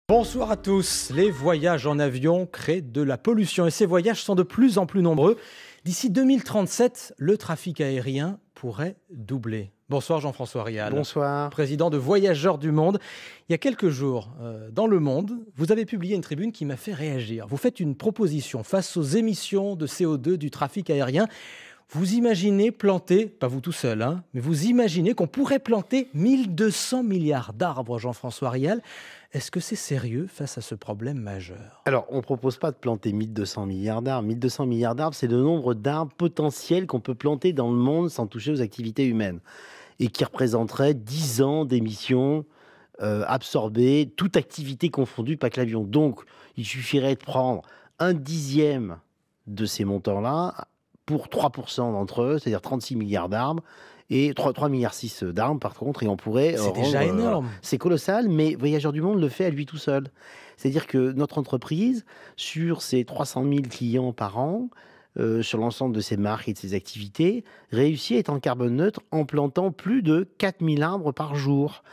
Bonsoir à tous. Les voyages en avion créent de la pollution et ces voyages sont de plus en plus nombreux. D'ici 2037, le trafic aérien pourrait doubler. Bonsoir Jean-François Rial. Bonsoir. Président de Voyageurs du Monde. Il y a quelques jours, dans Le Monde, vous avez publié une tribune qui m'a fait réagir. Vous faites une proposition face aux émissions de CO2 du trafic aérien. Vous imaginez planter, pas vous tout seul, mais vous imaginez qu'on pourrait planter 1200 milliards d'arbres, Jean-François Rial. Est-ce que c'est sérieux face à ce problème majeur ? Alors, on ne propose pas de planter 1200 milliards d'arbres. 1200 milliards d'arbres, c'est le nombre d'arbres potentiels qu'on peut planter dans le monde sans toucher aux activités humaines et qui représenterait 10 ans d'émissions absorbées, toute activité confondue, pas que l'avion. Donc, il suffirait de prendre un dixième de ces montants-là pour 3% d'entre eux, c'est-à-dire 36 milliards d'arbres, et 3,6 milliards d'arbres par contre, et on pourrait... C'est déjà énorme. C'est colossal, mais Voyageurs du Monde le fait à lui tout seul. C'est-à-dire que notre entreprise, sur ses 300 000 clients par an, sur l'ensemble de ses marques et de ses activités, réussit à être en carbone neutre en plantant plus de 4000 arbres par jour.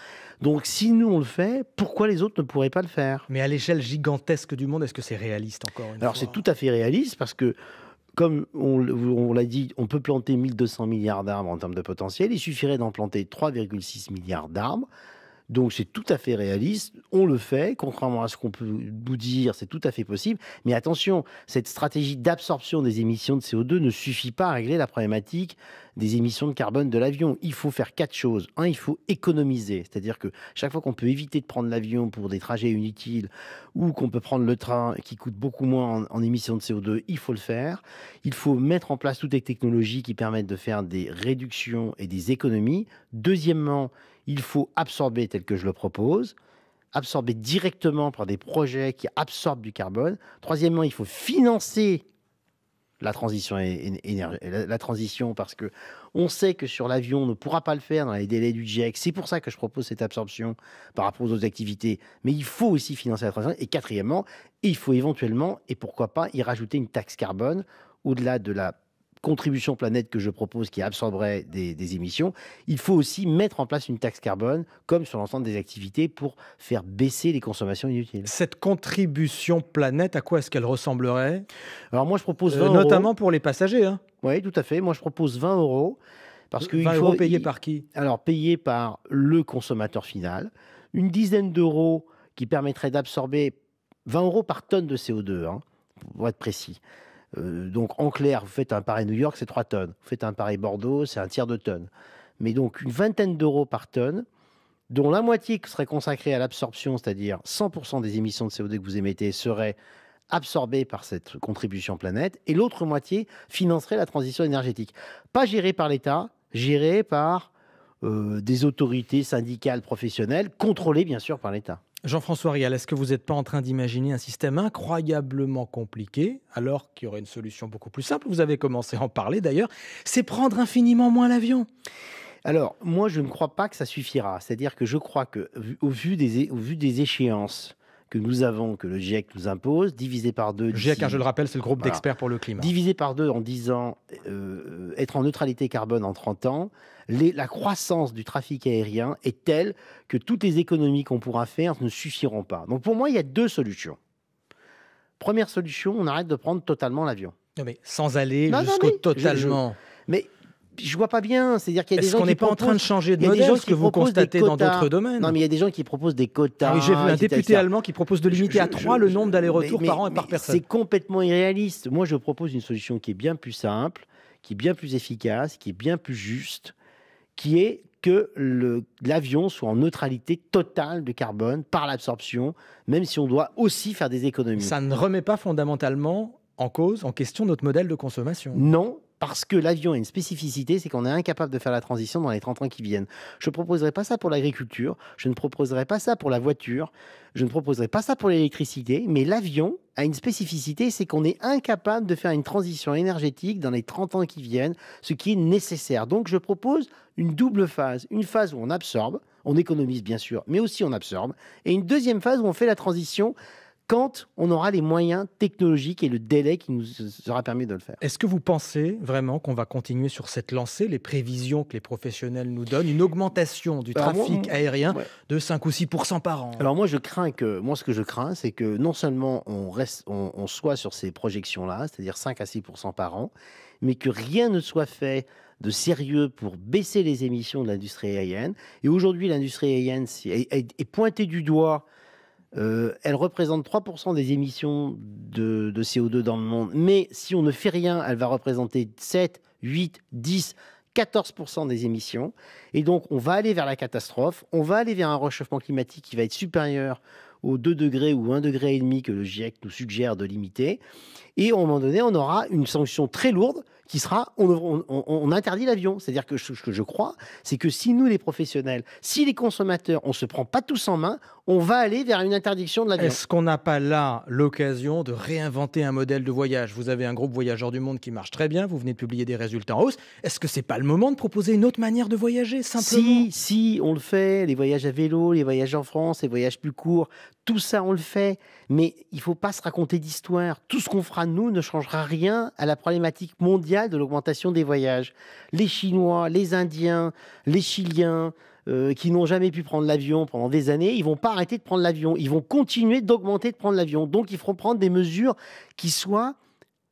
Donc si nous on le fait, pourquoi les autres ne pourraient pas le faire ? Mais à l'échelle gigantesque du monde, est-ce que c'est réaliste encore une fois ? Alors c'est tout à fait réaliste parce que comme on l'a dit, on peut planter 1200 milliards d'arbres en termes de potentiel. Il suffirait d'en planter 3,6 milliards d'arbres. Donc c'est tout à fait réaliste. On le fait, contrairement à ce qu'on peut nous dire, c'est tout à fait possible. Mais attention, cette stratégie d'absorption des émissions de CO2 ne suffit pas à régler la problématique des émissions de carbone de l'avion. Il faut faire 4 choses. Un, il faut économiser. C'est-à-dire que chaque fois qu'on peut éviter de prendre l'avion pour des trajets inutiles ou qu'on peut prendre le train qui coûte beaucoup moins en émissions de CO2, il faut le faire. Il faut mettre en place toutes les technologies qui permettent de faire des réductions et des économies. Deuxièmement, il faut absorber tel que je le propose, absorber directement par des projets qui absorbent du carbone. Troisièmement, il faut financer la transition, la transition parce que on sait que sur l'avion, on ne pourra pas le faire dans les délais du GIEC. C'est pour ça que je propose cette absorption par rapport aux autres activités. Mais il faut aussi financer la transition. Et quatrièmement, il faut éventuellement, et pourquoi pas, y rajouter une taxe carbone au-delà de la contribution planète que je propose qui absorberait des émissions. Il faut aussi mettre en place une taxe carbone, comme sur l'ensemble des activités, pour faire baisser les consommations inutiles. Cette contribution planète, à quoi est-ce qu'elle ressemblerait ? Alors moi, je propose 20 notamment pour les passagers. Oui, tout à fait. Moi, je propose 20 euros. Parce que 20 euros payés par qui ? Alors, payés par le consommateur final. Une dizaine d'euros qui permettrait d'absorber 20 euros par tonne de CO2, pour être précis. Donc, en clair, vous faites un Paris-New York, c'est 3 tonnes. Vous faites un Paris-Bordeaux, c'est un tiers de tonne. Mais donc, une vingtaine d'euros par tonne, dont la moitié serait consacrée à l'absorption, c'est-à-dire 100% des émissions de CO2 que vous émettez seraient absorbées par cette contribution planète, et l'autre moitié financerait la transition énergétique. Pas gérée par l'État, gérée par des autorités syndicales professionnelles, contrôlées bien sûr par l'État. Jean-François Rial, est-ce que vous n'êtes pas en train d'imaginer un système incroyablement compliqué, alors qu'il y aurait une solution beaucoup plus simple ? Vous avez commencé à en parler d'ailleurs, c'est prendre infiniment moins l'avion. Alors, moi, je ne crois pas que ça suffira. C'est-à-dire que je crois qu'au vu des échéances que nous avons, que le GIEC nous impose, divisé par deux... Le GIEC, je le rappelle, c'est le groupe d'experts pour le climat. Divisé par deux en 10 ans, être en neutralité carbone en 30 ans, la croissance du trafic aérien est telle que toutes les économies qu'on pourra faire ne suffiront pas. Donc pour moi, il y a 2 solutions. Première solution, on arrête de prendre totalement l'avion. Non mais sans aller jusqu'au totalement. Mais je vois pas bien. C'est-à-dire qu'il y a des gens qui n'est pas en train de changer de modèle, ce que vous constatez dans d'autres domaines ? Non, mais il y a des gens qui proposent des quotas. Ah oui, j'ai vu un député allemand qui propose de limiter à 3 le nombre d'allers-retours par an et par personne. C'est complètement irréaliste. Moi, je propose une solution qui est bien plus simple, qui est bien plus efficace, qui est bien plus juste, qui est que l'avion soit en neutralité totale de carbone par l'absorption, même si on doit aussi faire des économies. Ça ne remet pas fondamentalement en question notre modèle de consommation. Non, parce que l'avion a une spécificité, c'est qu'on est incapable de faire la transition dans les 30 ans qui viennent. Je ne proposerai pas ça pour l'agriculture, je ne proposerai pas ça pour la voiture, je ne proposerai pas ça pour l'électricité, mais l'avion a une spécificité, c'est qu'on est incapable de faire une transition énergétique dans les 30 ans qui viennent, ce qui est nécessaire. Donc je propose une double phase, une phase où on absorbe, on économise bien sûr, mais aussi on absorbe, et une deuxième phase où on fait la transition quand on aura les moyens technologiques et le délai qui nous sera permis de le faire. Est-ce que vous pensez vraiment qu'on va continuer sur cette lancée, les prévisions que les professionnels nous donnent, une augmentation du trafic aérien de 5 ou 6% par an? Alors moi, ce que je crains, c'est que non seulement on soit sur ces projections-là, c'est-à-dire 5 à 6% par an, mais que rien ne soit fait de sérieux pour baisser les émissions de l'industrie aérienne. Et aujourd'hui, l'industrie aérienne est pointée du doigt. Elle représente 3% des émissions de CO2 dans le monde. Mais si on ne fait rien, elle va représenter 7, 8, 10, 14% des émissions. Et donc, on va aller vers la catastrophe. On va aller vers un réchauffement climatique qui va être supérieur aux 2 degrés ou 1,5 degré que le GIEC nous suggère de limiter. Et à un moment donné, on aura une sanction très lourde qui sera on interdit l'avion. C'est-à-dire que ce que je crois, c'est que si nous, les professionnels, si les consommateurs, on ne se prend pas tous en main, on va aller vers une interdiction de l'avion. Est-ce qu'on n'a pas là l'occasion de réinventer un modèle de voyage? Vous avez un groupe Voyageurs du Monde qui marche très bien, vous venez de publier des résultats en hausse. Est-ce que c'est pas le moment de proposer une autre manière de voyager, simplement? Si, on le fait, les voyages à vélo, les voyages en France, les voyages plus courts, tout ça, on le fait. Mais il ne faut pas se raconter d'histoire. Tout ce qu'on fera, nous, ne changera rien à la problématique mondiale de l'augmentation des voyages. Les Chinois, les Indiens, les Chiliens, qui n'ont jamais pu prendre l'avion pendant des années, ils ne vont pas arrêter de prendre l'avion. Ils vont continuer d'augmenter de prendre l'avion. Donc, il faut prendre des mesures qui soient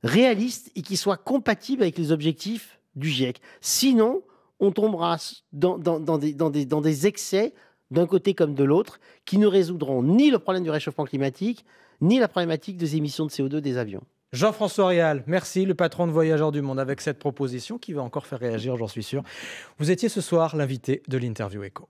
réalistes et qui soient compatibles avec les objectifs du GIEC. Sinon, on tombera dans des excès d'un côté comme de l'autre, qui ne résoudront ni le problème du réchauffement climatique, ni la problématique des émissions de CO2 des avions. Jean-François Réal, merci, le patron de Voyageurs du Monde, avec cette proposition qui va encore faire réagir, j'en suis sûr. Vous étiez ce soir l'invité de l'Interview Éco.